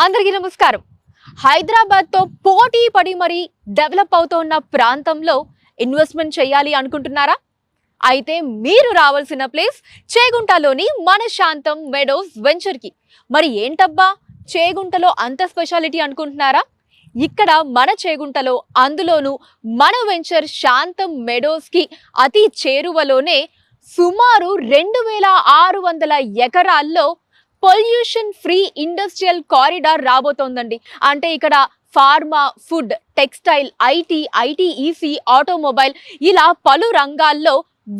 అందరికీ నమస్కారం. హైదరాబాద్ తో పోటీ పడి మరి డెవలప్ అవుతున్న ప్రాంతంలో ఇన్వెస్ట్మెంట్ చేయాలి అనుకుంటున్నారా? అయితే మీరు రావాల్సిన ప్లేస్ చేగుంటలోని మన శాంతం మెడోస్ వెంచర్ కి. మరి ఏంటబ్బా చేగుంటలో అంత స్పెషాలిటీ అనుకుంటున్నారా? ఇక్కడ మన చేగుంటలో అందులోను మన వెంచర్ శాంతం మెడోస్ కి అతి చేరువలోనే సుమారు 2600 ఎకరాల్లో పొల్యూషన్ ఫ్రీ ఇండస్ట్రియల్ కారిడార్ రాబోతోందండి. అంటే ఇక్కడ pharma, food, textile, ITEC, automobile ఇలా పలు రంగాల్లో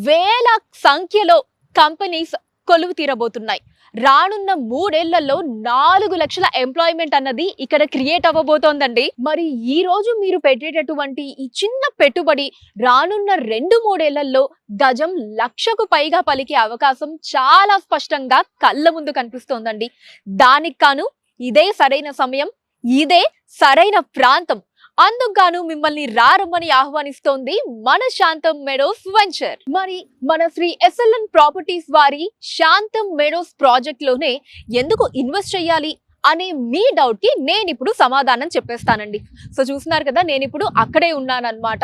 వేల సంఖ్యలో కంపెనీస్ కొలువు తీరబోతున్నాయి. రానున్న 3 ఏళ్లలో 4 లక్షల ఎంప్లాయ్మెంట్ అన్నది ఇక్కడ క్రియేట్ అవ్వబోతోందండి. మరి ఈ రోజు మీరు పెట్టేటటువంటి ఈ చిన్న పెట్టుబడి రానున్న 2-3 ఏళ్లలో గజం లక్షకు పైగా పలికే అవకాశం చాలా స్పష్టంగా కళ్ళ ముందు కనిపిస్తోందండి. దానికి కాను ఇదే సరైన సమయం, ఇదే సరైన ప్రాంతం. అందుకు మిమ్మల్ని రారమ్మని ఆహ్వానిస్తోంది మన శాంతం మెడోస్ వెంచర్. మరి మన శ్రీ SLN ప్రాపర్టీస్ వారి శాంతం మెడోస్ ప్రాజెక్ట్ లోనే ఎందుకు ఇన్వెస్ట్ చేయాలి అనే మీ డౌట్ కి నేను ఇప్పుడు సమాధానం చెప్పేస్తానండి. సో చూస్తున్నారు కదా, నేను ఇప్పుడు అక్కడే ఉన్నానన్నమాట.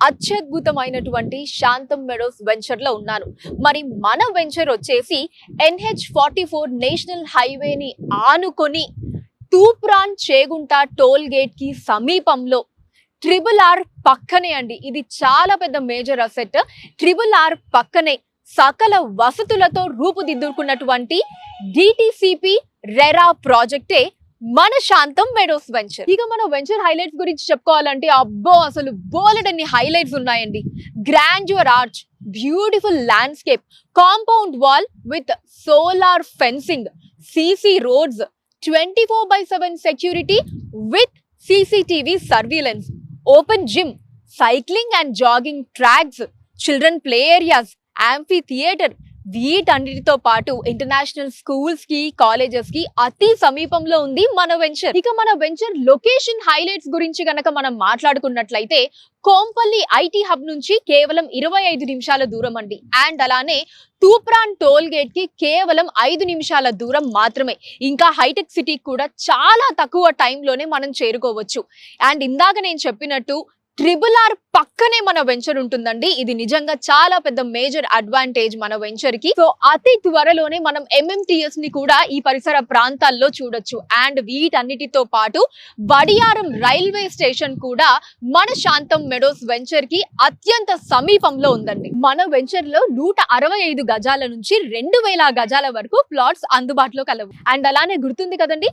అత్యద్భుతమైనటువంటి శాంతం మెడోస్ వెంచర్ లో ఉన్నాను. మరి మన వెంచర్ వచ్చేసి NH44 నేషనల్ హైవేని ఆనుకొని తూప్రాన్ చేగుంట టోల్ గేట్ కి సమీపంలో RRR పక్కనే అండి. ఇది చాలా పెద్ద మేజర్ అసెట్. RRR పక్కనే సకల వసతులతో రూపుదిద్దుకున్నటువంటి DTCP రెరా ప్రాజెక్టే మన శాంతం మెడోస్ వెంచర్. ఇక మన వెంచర్ హైలైట్స్ గురించి చెప్పుకోవాలంటే అబ్బో అసలు బోలెడన్ని హైలైట్స్ ఉన్నాయండి. Grandeur arch, beautiful landscape, compound wall with solar fencing, CC roads, 24/7 security with CCTV surveillance, open gym, cycling and jogging tracks, children play areas, amphitheater. వీటన్నిటితో పాటు ఇంటర్నేషనల్ స్కూల్స్ కి, కాలేజెస్ కి అతి సమీపంలో ఉంది మన వెంచర్. ఇక మన వెంచర్ లొకేషన్ హైలైట్స్ గురించి గనక మనం మాట్లాడుకున్నట్లయితే కోంపల్లి IT హబ్ నుంచి కేవలం 25 నిమిషాల దూరం అండి. అండ్ అలానే తూప్రాన్ టోల్ గేట్ కి కేవలం 5 నిమిషాల దూరం మాత్రమే. ఇంకా హైటెక్ సిటీ కూడా చాలా తక్కువ టైంలోనే మనం చేరుకోవచ్చు. అండ్ ఇందాక నేను చెప్పినట్టు RRR పక్కనే మన వెంచర్ ఉంటుందండి. ఇది నిజంగా చాలా పెద్ద మేజర్ అడ్వాంటేజ్ మన వెంచర్ కి. సో అతి త్వరలోనే మనం MMTS ని కూడా ఈ పరిసర ప్రాంతాల్లో చూడొచ్చు. అండ్ వీటన్నిటితో పాటు వడియారం రైల్వే స్టేషన్ కూడా మన శాంతం మెడోస్ వెంచర్ కి అత్యంత సమీపంలో ఉందండి. మన వెంచర్ లో 165 గజాల నుంచి 2000 గజాల వరకు ప్లాట్స్ అందుబాటులో కలవు. అండ్ అలానే గుర్తుంది కదండి,